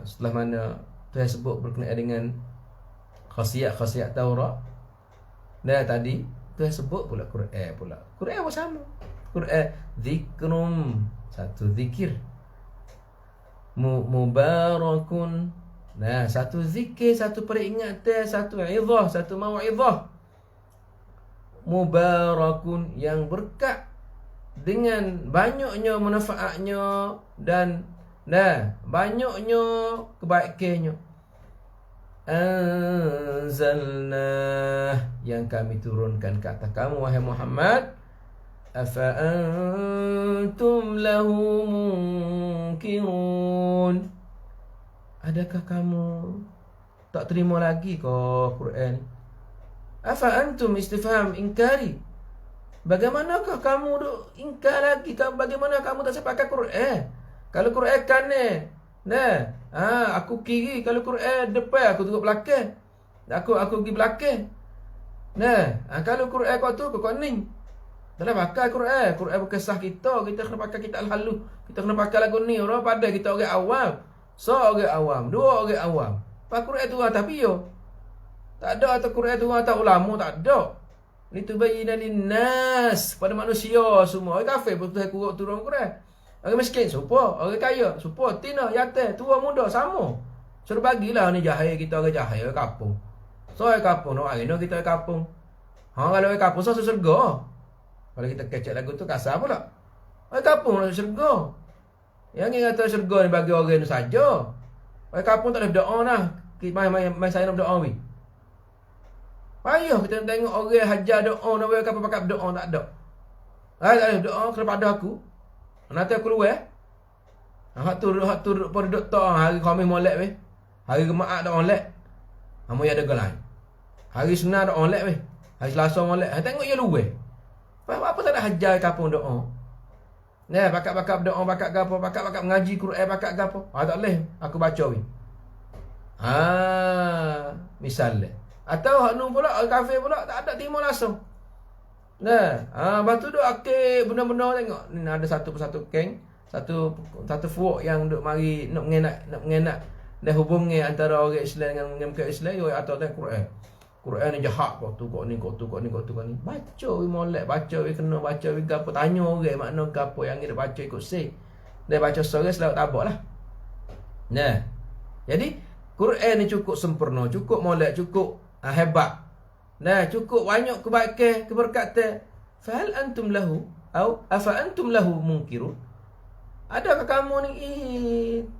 Setelah mana Tuhan sebut berkenaan dengan khasiat Taurat, dan tadi Tuhan sebut pula Quran pula. Quran apa sama? Quran zikrum, satu zikir. Mubarakun, nah satu zikir, satu peringatan, satu izah, satu mau'izah. Mubarakun, yang berkat dengan banyaknya manfaatnya dan banyaknya kebaikannya. Anzalna, yang kami turunkan ke atas kamu wahai Muhammad. Afa antum lahu munkirun, adakah kamu tak terima lagi kau Quran? Afa antum istifham inkari, bagaimanakah kamu duk ingkar lagi? Bagaimana kamu tak sepakat Quran? Kalau Quran kanan, aku kiri. Kalau Quran depan, aku tengok belakang. Aku pergi belakang. Kalau Quran kau tu kau ni. Dalam pakai Quran berkisah kita kena pakai kitab Al-Halu. Kita kena pakai lagu ni. Orang pada kita orang awam. Orang awam, dua orang awam. Pak Quran tu tapi yo. Tak ada atau Quran tu atau ulama, tak ada. Litubayyana linnas, pada manusia semua. Orang kafir betul kurang turun Quran. Orang miskin supa, orang kaya supa, tina, yatim, tua, muda sama. Suruh bagilah ni jahil kita orang jahil orang kampung. So orang kampung nak hari ni kita orang kampung. Kalau orang kampung so surga. Kalau kita kecek lagu tu kasar pula. Orang kampung nak syurga. Yang ni kata syurga ni bagi orang ni saja. Orang kampung tak boleh berdoa lah. mai saya nak doa wi. Payah kita tengok orang hajar doa nak buat apa pakai doa tak ada. Tak ada doa kepada aku. Nanti aku luar. Hak tu pada doktor hari Khamis molek weh. Hari Jumaat dak molek. Amu ya ada galai. Hari Senin dak molek weh. Hari Selasa molek. Tengok ya luar. Apa tak ada hajar kapung doa. Nah, bakat doa, bakat gapo, bakat mengaji Quran, bakat gapo. Tak boleh aku baca weh. Misalnya. Atau hak nu pula kafir pula tak ada timur langsung. Nah, lepas tu duk akik benda-benda tengok. Ni ada satu persatu geng, satu fuak yang duk mari nak mengenak dah hubungi antara orang Islam dengan bukan Islam yo atau tengok Quran. Quran ni jahat kau tu kau ni. Baca we molek, baca we kena, baca we gapo, tanya orang makna gapo yang dia baca ikut sih. Dia baca seorang selalu tabaklah. Nah. Jadi Quran ni cukup sempurna, cukup molek, cukup hebat. Nah, cukup banyak kebaikan, keberkatan. Fahal antum lahu au afa antum lahu munkirun? Adakah kamu ni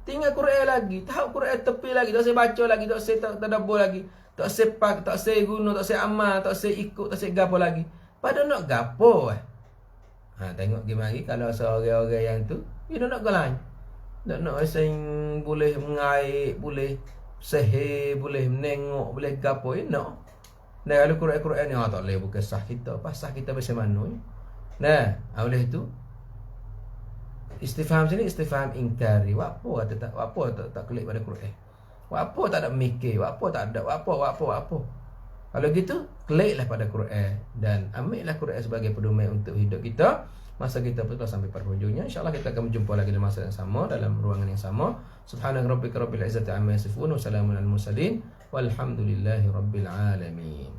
tinggal Quran lagi, tahu Quran tepi lagi, tak saya baca lagi, tak saya tadabbur lagi, tak saya pak, tak saya guna, tak saya amal, tak saya ikut, tak saya gapo lagi. Pada nak gapo tengok gimana kalau seorang-orang yang tu dia nak galan. Nak asing boleh mengaik, boleh sihir, boleh menengok, boleh gapo nak. Nah, kalau Quran ni tak boleh bukan sah kita. Apa sah kita macam mana ni? Nah, oleh itu istifham sini istifham ingkari. Apa tak klik pada Quran. Apa tak ada mikir, apa tak ada, apa. Kalau gitu, kliklah pada Quran dan ambillah Quran sebagai pedoman untuk hidup kita. Masa kita telah sampai pada hujungnya. InsyaAllah kita akan berjumpa lagi dalam masa yang sama, dalam ruangan yang sama. Subhanaka rabbika rabbil izzati amma yasifun wa salamun alal mursalin walhamdulillahi rabbil alamin.